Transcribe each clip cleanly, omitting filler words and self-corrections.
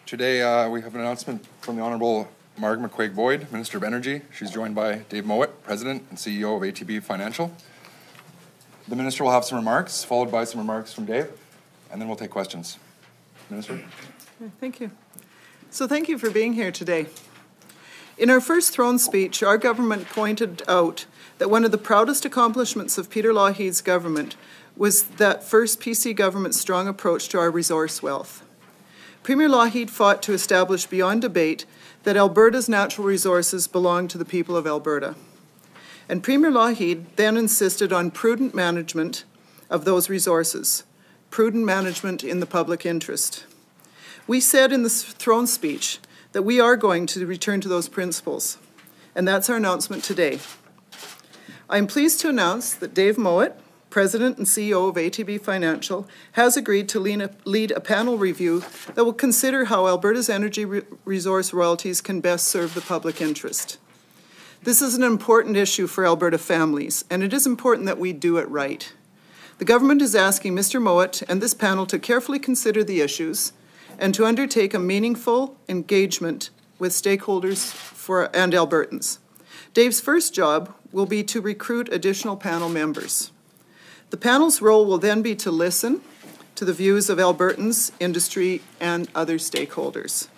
Today we have an announcement from the Honourable Margaret McQuaig-Boyd, Minister of Energy. She's joined by Dave Mowat, President and CEO of ATB Financial. The Minister will have some remarks, followed by some remarks from Dave, and then we'll take questions. Minister? Thank you. So thank you for being here today. In our first throne speech, our government pointed out that one of the proudest accomplishments of Peter Lougheed's government was that first PC government's strong approach to our resource wealth. Premier Lougheed fought to establish beyond debate that Alberta's natural resources belong to the people of Alberta. And Premier Lougheed then insisted on prudent management of those resources, prudent management in the public interest. We said in the throne speech that we are going to return to those principles, and that's our announcement today. I am pleased to announce that Dave Mowat, President and CEO of ATB Financial, has agreed to lead a panel review that will consider how Alberta's energy resource royalties can best serve the public interest. This is an important issue for Alberta families, and it is important that we do it right. The government is asking Mr. Mowat and this panel to carefully consider the issues and to undertake a meaningful engagement with stakeholders and Albertans. Dave's first job will be to recruit additional panel members. The panel's role will then be to listen to the views of Albertans, industry, and other stakeholders.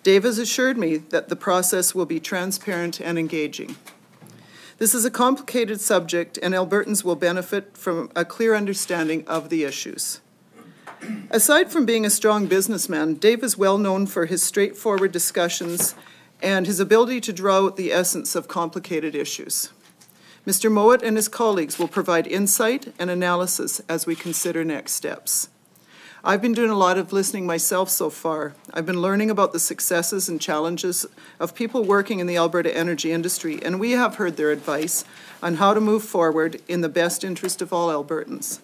Dave has assured me that the process will be transparent and engaging. This is a complicated subject, and Albertans will benefit from a clear understanding of the issues. Aside from being a strong businessman, Dave is well known for his straightforward discussions and his ability to draw out the essence of complicated issues. Mr. Mowat and his colleagues will provide insight and analysis as we consider next steps. I've been doing a lot of listening myself so far. I've been learning about the successes and challenges of people working in the Alberta energy industry, and we have heard their advice on how to move forward in the best interest of all Albertans.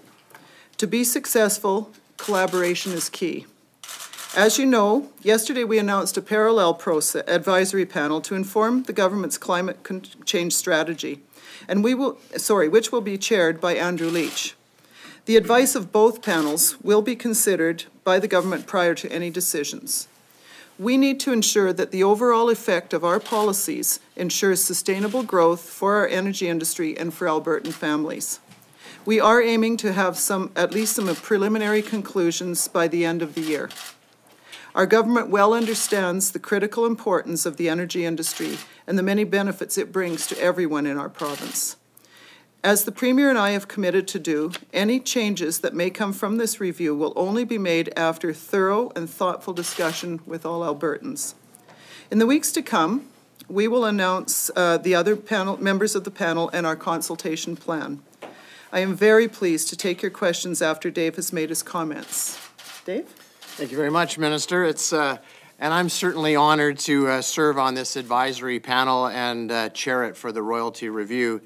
To be successful, collaboration is key. As you know, yesterday we announced a parallel advisory panel to inform the government's climate change strategy, and which will be chaired by Andrew Leach. The advice of both panels will be considered by the government prior to any decisions. We need to ensure that the overall effect of our policies ensures sustainable growth for our energy industry and for Albertan families. We are aiming to have at least some preliminary conclusions by the end of the year. Our government well understands the critical importance of the energy industry and the many benefits it brings to everyone in our province. As the Premier and I have committed to do, any changes that may come from this review will only be made after thorough and thoughtful discussion with all Albertans. In the weeks to come, we will announce the other members of the panel and our consultation plan. I am very pleased to take your questions after Dave has made his comments. Dave? Thank you very much, Minister. And I'm certainly honored to serve on this advisory panel and chair it for the royalty review.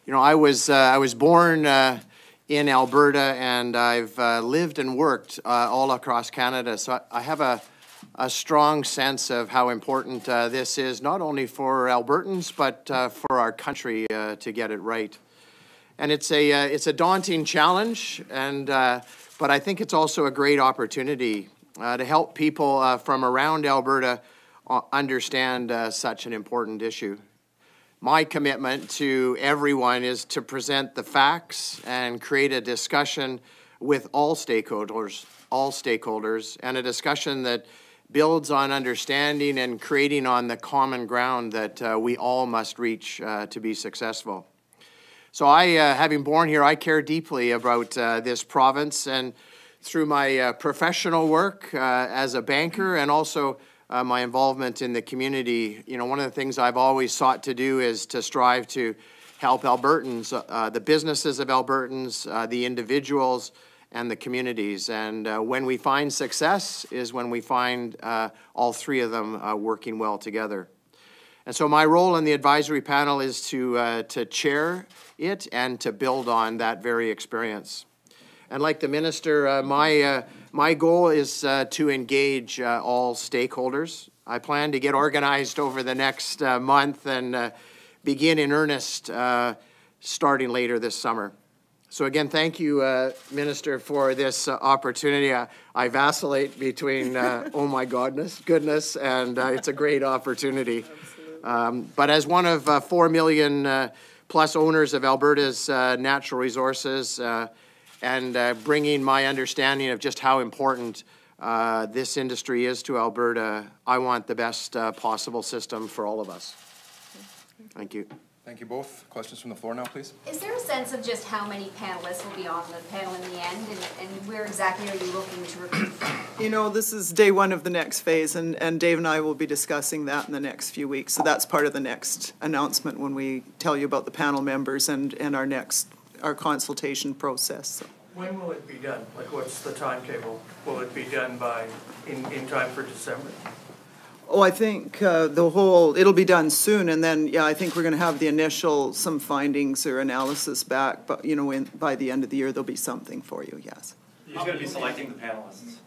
You know, I was born in Alberta, and I've lived and worked all across Canada, so I have a strong sense of how important this is, not only for Albertans, but for our country to get it right. And it's a daunting challenge, but I think it's also a great opportunity to help people from around Alberta understand such an important issue. My commitment to everyone is to present the facts and create a discussion with all stakeholders, and a discussion that builds on understanding and creating on the common ground that we all must reach to be successful. So having born here, I care deeply about this province, and through my professional work as a banker and also my involvement in the community, you know, one of the things I've always sought to do is to strive to help Albertans, the businesses of Albertans, the individuals, and the communities. And when we find success is when we find all three of them working well together. And so my role in the advisory panel is to chair it and to build on that very experience. And like the minister, my goal is to engage all stakeholders. I plan to get organized over the next month and begin in earnest starting later this summer. So again, thank you, Minister, for this opportunity. I vacillate between, oh my goodness, and it's a great opportunity. But as one of 4 million plus owners of Alberta's natural resources, and bringing my understanding of just how important this industry is to Alberta, I want the best possible system for all of us. Thank you. Thank you both. Questions from the floor now, please. Is there a sense of just how many panelists will be on the panel in the end, and where exactly are you looking to recruit from? You know, this is day one of the next phase, and Dave and I will be discussing that in the next few weeks. So that's part of the next announcement when we tell you about the panel members and our consultation process. So. When will it be done? Like, what's the timetable? Will it be done by, in time for December? Oh, I think it'll be done soon, and then, yeah, I think we're going to have some findings or analysis back, but, you know, by the end of the year, there'll be something for you, yes. Who's going to be selecting the panelists?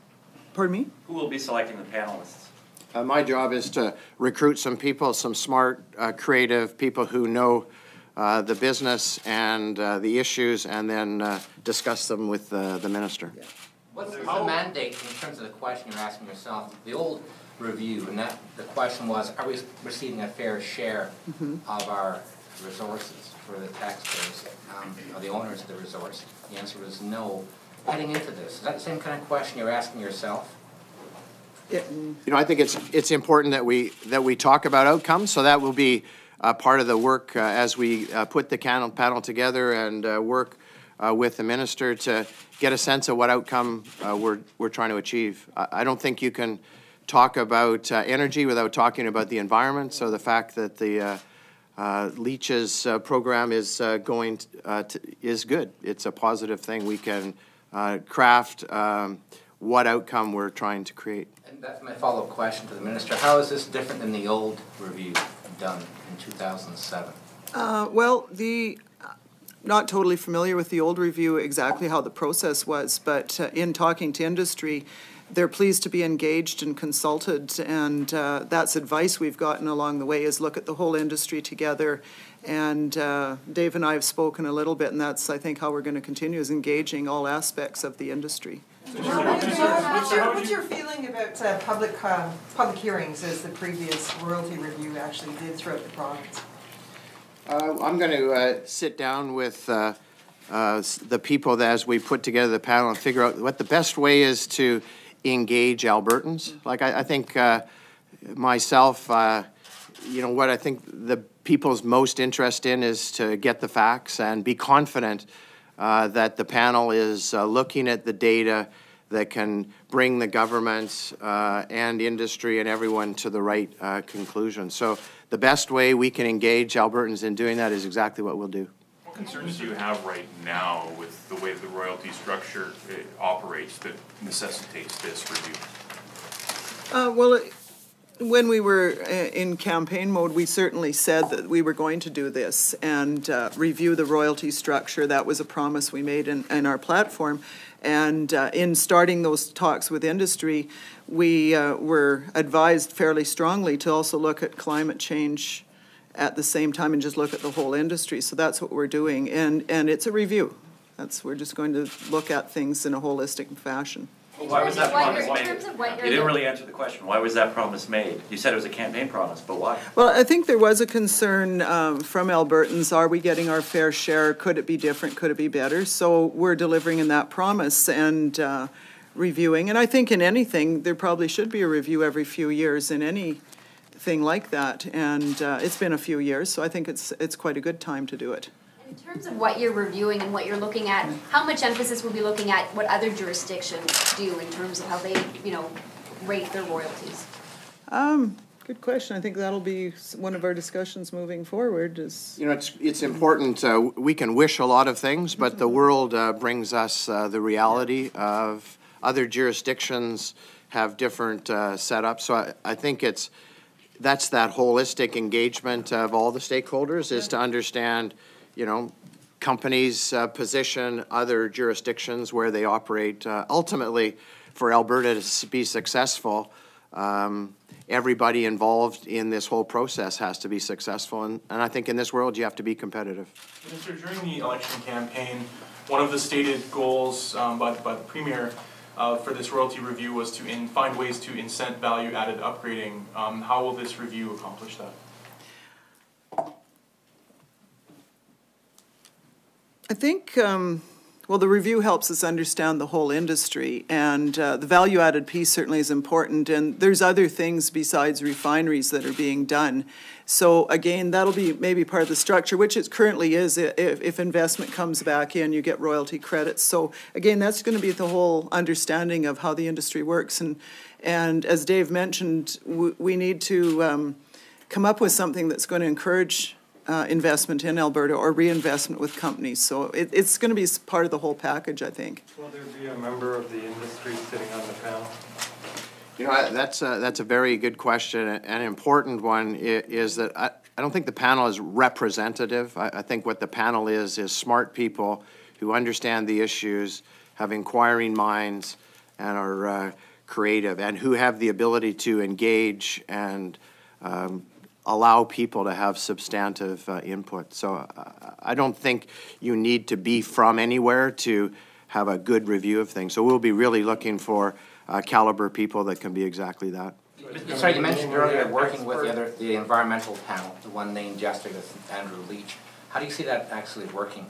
Pardon me? Who will be selecting the panelists? My job is to recruit some people, some smart, creative people who know the business and the issues, and then discuss them with the minister. Yeah. What's the mandate in terms of the question you're asking yourself? The old review, and that the question was, are we receiving a fair share of our resources for the taxpayers, or the owners of the resource? The answer was no. Heading into this, is that the same kind of question you're asking yourself? You know, I think it's important that we talk about outcomes. So that will be part of the work as we put the panel together and work with the minister to get a sense of what outcome we're trying to achieve. I don't think you can talk about energy without talking about the environment. So the fact that the leaches program is is good. It's a positive thing. We can craft what outcome we're trying to create. And that's my follow-up question to the minister. How is this different than the old review done in 2007? Well, not totally familiar with the old review exactly how the process was, but in talking to industry, they're pleased to be engaged and consulted, and that's advice we've gotten along the way, is look at the whole industry together. And Dave and I have spoken a little bit, and that's, I think, how we're going to continue, is engaging all aspects of the industry. What's your feeling about public hearings as the previous royalty review actually did throughout the province? I'm going to sit down with the people that, as we put together the panel, and figure out what the best way is to engage Albertans. Like I think myself, you know, what I think the people's most interest in is to get the facts and be confident that the panel is looking at the data that can bring the government and industry and everyone to the right conclusion. So the best way we can engage Albertans in doing that is exactly what we'll do. What concerns do you have right now with the way the royalty structure operates that necessitates this review? Well, when we were in campaign mode, we certainly said that we were going to do this and review the royalty structure. That was a promise we made in our platform. And in starting those talks with industry, we were advised fairly strongly to also look at climate change at the same time and just look at the whole industry. So that's what we're doing. And it's a review. We're just going to look at things in a holistic fashion. Well, why was that promise made? You didn't really answer the question. Why was that promise made? You said it was a campaign promise, but why? Well, I think there was a concern from Albertans. Are we getting our fair share? Could it be different? Could it be better? So we're delivering in that promise and reviewing. And I think in anything, there probably should be a review every few years in anything like that. And it's been a few years, so I think it's quite a good time to do it. In terms of what you're reviewing and what you're looking at, how much emphasis will be looking at what other jurisdictions do in terms of how they, rate their royalties? Good question. I think that'll be one of our discussions moving forward. It's important. We can wish a lot of things, but the world brings us the reality of other jurisdictions have different setups. So I think that's that holistic engagement of all the stakeholders, is to understand, companies' position, other jurisdictions where they operate. Ultimately, for Alberta to be successful, everybody involved in this whole process has to be successful. And I think in this world, you have to be competitive. Minister, during the election campaign, one of the stated goals by the Premier for this royalty review was to find ways to incent value-added upgrading. How will this review accomplish that? I think, well, the review helps us understand the whole industry, and the value-added piece certainly is important, and there's other things besides refineries that are being done. So again, that'll be maybe part of the structure, which it currently is. If investment comes back in, you get royalty credits. So again, that's going to be the whole understanding of how the industry works. And as Dave mentioned, we need to come up with something that's going to encourage investment in Alberta or reinvestment with companies. So it's going to be part of the whole package, I think. Will there be a member of the industry sitting on the panel? You know, that's a very good question. An important one is that I don't think the panel is representative. I think what the panel is smart people who understand the issues, have inquiring minds, and are creative, and who have the ability to engage and allow people to have substantive input. So I don't think you need to be from anywhere to have a good review of things. So we'll be really looking for caliber people that can be exactly that. Sorry, you mentioned earlier working with the environmental panel, the one named yesterday with Andrew Leach. How do you see that actually working?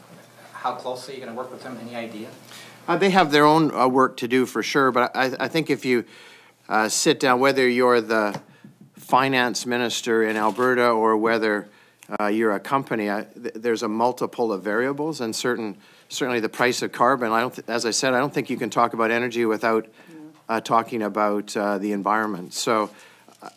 How closely are you going to work with them? Any idea? They have their own work to do for sure, but I think if you sit down, whether you're the finance minister in Alberta or whether you're a company, there's a multiple of variables, and certainly the price of carbon. As I said, I don't think you can talk about energy without talking about the environment. So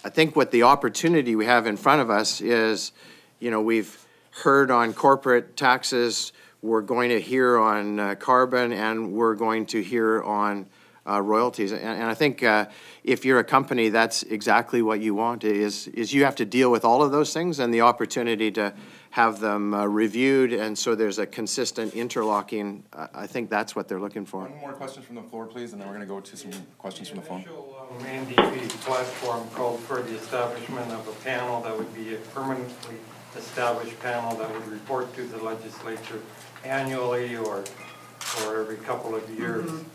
I think what the opportunity we have in front of us is, you know, we've heard on corporate taxes, we're going to hear on carbon, and we're going to hear on royalties. And I think if you're a company, that's exactly what you want, is you have to deal with all of those things and the opportunity to have them reviewed, and so there's a consistent interlocking. I think that's what they're looking for. One more question from the floor, please, and then we're going to go to some questions from the phone. The initial NDP platform called for the establishment of a panel that would be a permanently established panel that would report to the legislature annually or every couple of years. Mm-hmm.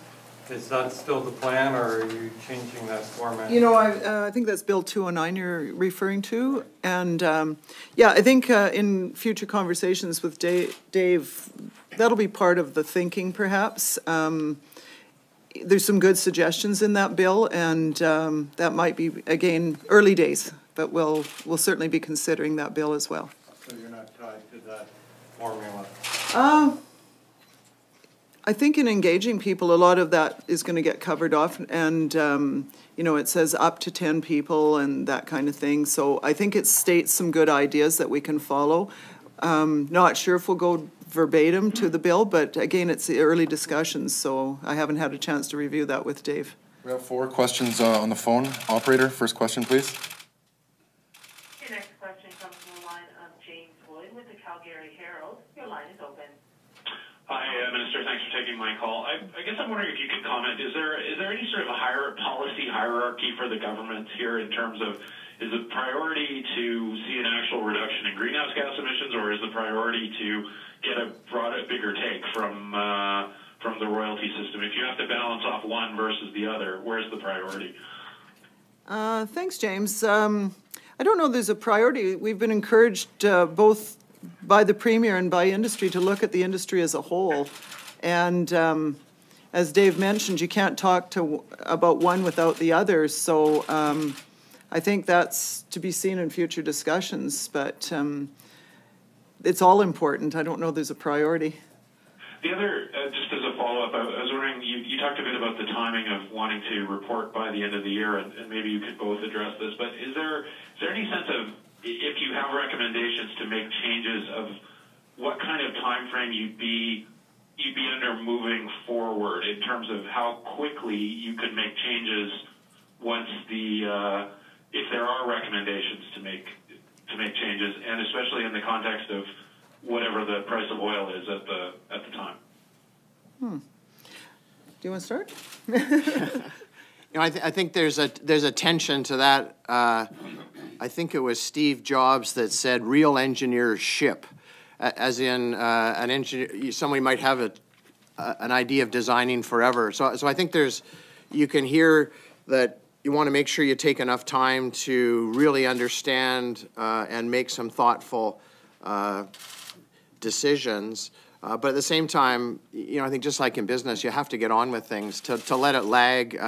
Is that still the plan, or are you changing that format? You know, I think that's Bill 209 you're referring to. And, yeah, I think in future conversations with Dave, that'll be part of the thinking, perhaps. There's some good suggestions in that bill, and that might be, again, early days. But we'll certainly be considering that bill as well. So you're not tied to that formula? I think in engaging people, a lot of that is going to get covered off, and you know, it says up to 10 people and that kind of thing. So I think it states some good ideas that we can follow. Not sure if we'll go verbatim to the bill, but again, it's the early discussions, so I haven't had a chance to review that with Dave. We have 4 questions on the phone. Operator, first question, please. Your next question comes from the line of James Wood with the Calgary Herald. Your line is open. Hi, Minister. Thanks for taking my call. I guess I'm wondering if you could comment. Is there any sort of policy hierarchy for the government here in terms of, is the priority to see an actual reduction in greenhouse gas emissions, or is the priority to get a bigger take from the royalty system? If you have to balance off one versus the other, where's the priority? Thanks, James. I don't know there's a priority. We've been encouraged both by the Premier and by industry to look at the industry as a whole. And as Dave mentioned, you can't talk about one without the other. So I think that's to be seen in future discussions. But it's all important. I don't know there's a priority. The other, just as a follow-up, I was wondering, you talked a bit about the timing of wanting to report by the end of the year, and maybe you could both address this, but is there any sense of, if you have recommendations to make changes, of what kind of time frame you'd be under moving forward in terms of how quickly you could make changes once if there are recommendations to make changes, and especially in the context of whatever the price of oil is at the time. Do you want to start? You know, I think there's a tension to that. I think it was Steve Jobs that said real engineers ship, as in an engineer. Somebody might have an idea of designing forever. So I think you can hear that you want to make sure you take enough time to really understand and make some thoughtful decisions. But at the same time, I think just like in business, you have to get on with things. To let it lag,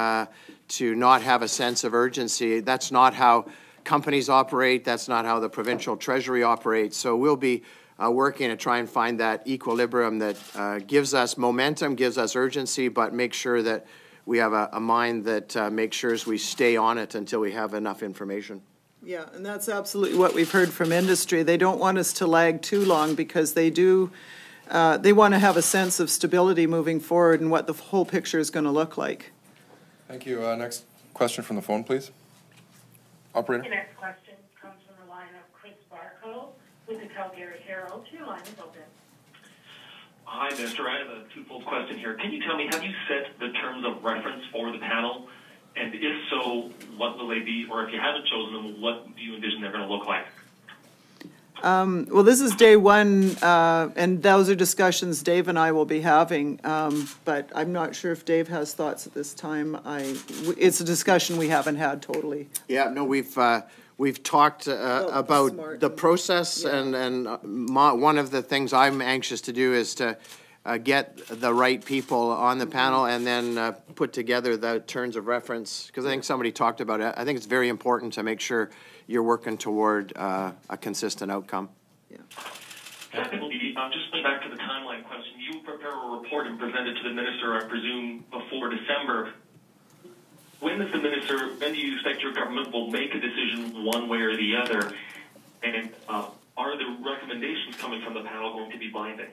to not have a sense of urgency, that's not how companies operate. That's not how the provincial treasury operates. So we'll be working to try and find that equilibrium that gives us momentum, gives us urgency, but make sure that we have a mind that makes sure we stay on it until we have enough information. Yeah, and that's absolutely what we've heard from industry. They don't want us to lag too long because they want to have a sense of stability moving forward and what the whole picture is going to look like. Thank you. Next question from the phone, please. Operator. The next question comes from the line of Chris Barco with the Calgary Herald. Your line is open. Hi, Minister. I have a twofold question here. Can you tell me, have you set the terms of reference for the panel? And if so, what will they be? Or if you haven't chosen them, what do you envision they're going to look like? Well, this is day one, and those are discussions Dave and I will be having. But I'm not sure if Dave has thoughts at this time. It's a discussion we haven't had totally. Yeah, no, we've talked about the process, and one of the things I'm anxious to do is to get the right people on the panel and then put together the terms of reference, because I think somebody talked about it. I think it's very important to make sure you're working toward a consistent outcome. Yeah. Secondly, just going back to the timeline question, you prepare a report and present it to the minister, I presume, before December. When do you expect your government will make a decision one way or the other? And are the recommendations coming from the panel going to be binding?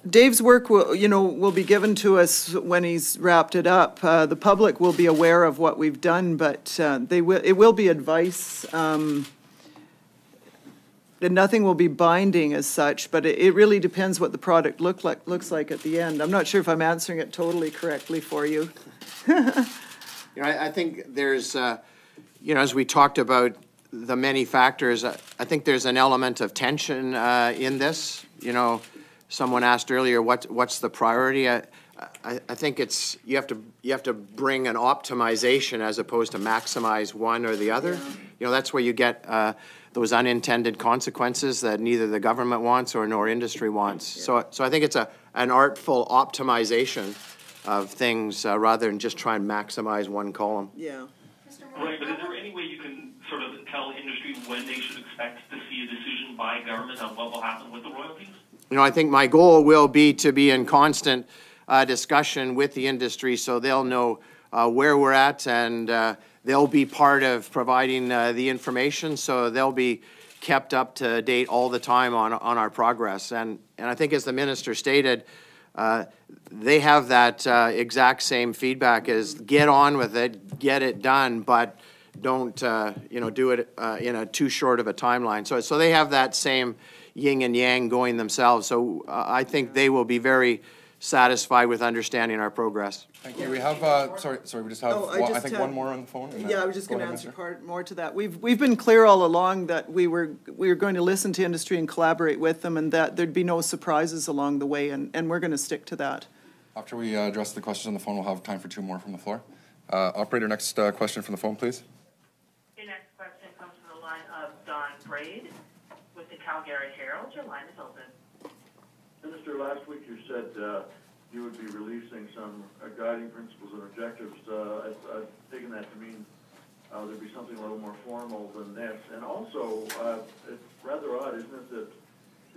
Dave's work will be given to us when he's wrapped it up. The public will be aware of what we've done, but it will be advice. And nothing will be binding as such, but it really depends what the product looks like at the end. I'm not sure if I'm answering it totally correctly for you. I think there's, as we talked about the many factors, I think there's an element of tension in this. Someone asked earlier, what's the priority? I think it's you have to bring an optimization as opposed to maximize one or the other. That's where you get those unintended consequences that neither the government wants nor industry wants. Yeah. So I think it's an artful optimization of things rather than just try and maximize one column. Yeah. Right, but is there any way you can sort of tell industry when they should expect to see a decision by government on what will happen with the royalties? I think my goal will be to be in constant discussion with the industry so they'll know where we're at, and they'll be part of providing the information, so they'll be kept up to date all the time on our progress. And I think, as the minister stated, they have that exact same feedback as get on with it, get it done, but don't do it in a too short of a timeline. So they have that same yin and yang going themselves. So I think they will be very satisfied with understanding our progress. Thank you. We have, sorry, we just have, I think one more on the phone. Yeah, I was just going to answer part more to that. We've been clear all along that we were going to listen to industry and collaborate with them, and that there'd be no surprises along the way, and we're going to stick to that. After we address the questions on the phone, we'll have time for two more from the floor. Operator, next question from the phone, please. Your next question comes from the line of Don Braid with the Calgary Herald. Your line is open. Minister, last week you said you would be releasing some guiding principles and objectives. I've taken that to mean there'd be something a little more formal than this. And also, it's rather odd, isn't it, that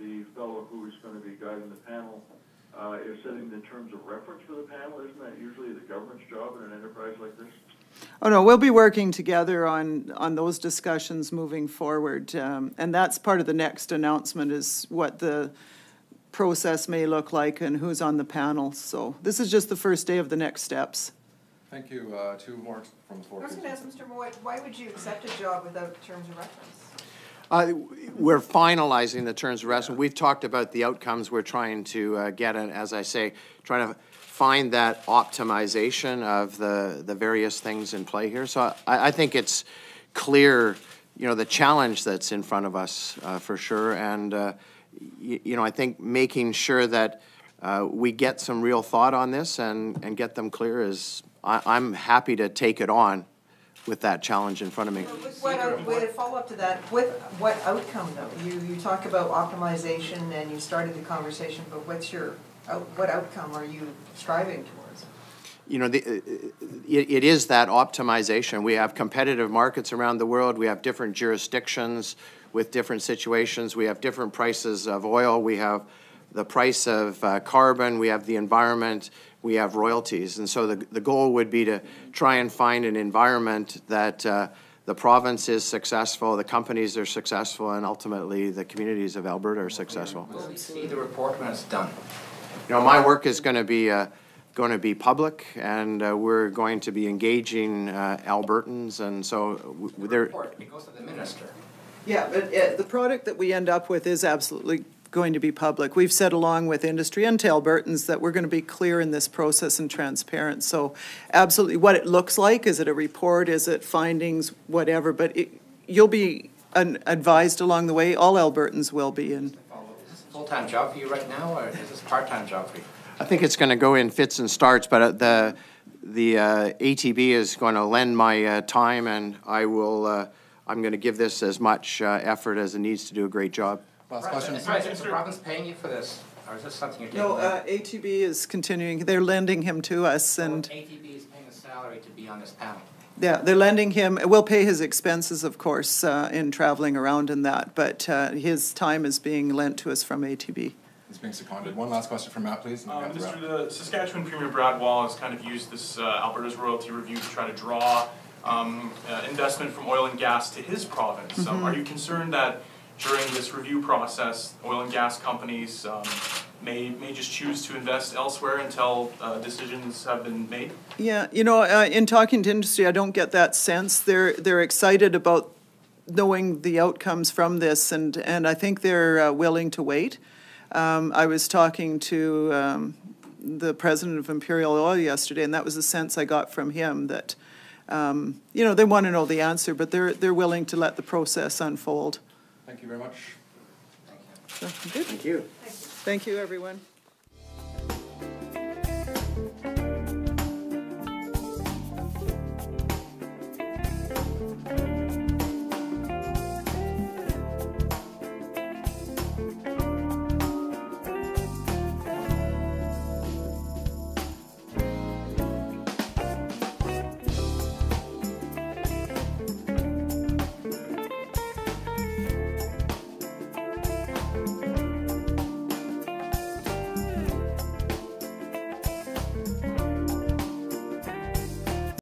the fellow who is going to be guiding the panel is setting the terms of reference for the panel? Isn't that usually the government's job in an enterprise like this? Oh, no, we'll be working together on those discussions moving forward. And that's part of the next announcement, is what the process may look like and who's on the panel. So this is just the first day of the next steps. Thank you. Two more from the floor. I was going to ask Mr. Mowat, why would you accept a job without terms of reference? We're finalizing the terms of reference. We've talked about the outcomes we're trying to get, and as I say, trying to find that optimization of the various things in play here. So I think it's clear, the challenge that's in front of us for sure, and I think making sure that we get some real thought on this and get them clear is, I'm happy to take it on with that challenge in front of me. With a follow-up to that, with what outcome though? You talk about optimization and you started the conversation, but what outcome are you striving towards? It is that optimization. We have competitive markets around the world. We have different jurisdictions with different situations. We have different prices of oil. We have the price of carbon. We have the environment. We have royalties. And so the goal would be to try and find an environment that the province is successful, the companies are successful, and ultimately the communities of Alberta are successful. Will we see the report when it's done? My work is going to be public, and we're going to be engaging Albertans, and so it goes to the minister. Yeah, but the product that we end up with is absolutely going to be public. We've said along with industry and to Albertans that we're going to be clear in this process and transparent. So absolutely what it looks like, is it a report, is it findings, whatever, but you'll be advised along the way. All Albertans will be. Is this a full-time job for you right now, or is this a part-time job for you? I think it's going to go in fits and starts, but the ATB is going to lend my time, and I'm going to give this as much effort as it needs to do a great job. Last question. Is the province paying you for this, or is this something you're taking? No, ATB is continuing. They're lending him to us, and ATB is paying a salary to be on this panel. yeah, they're lending him. We'll pay his expenses, of course, in traveling around and that, but his time is being lent to us from ATB. He's being seconded. One last question from Matt, please. The Saskatchewan Premier Brad Wall has kind of used this Alberta's royalty review to try to draw investment from oil and gas to his province. Are you concerned that during this review process, oil and gas companies may just choose to invest elsewhere until decisions have been made? Yeah, in talking to industry, I don't get that sense. They're excited about knowing the outcomes from this, and I think they're willing to wait. I was talking to the president of Imperial Oil yesterday, and that was the sense I got from him, that they want to know the answer, but they're willing to let the process unfold. Thank you very much. So, good. Thank you. Thank you, everyone.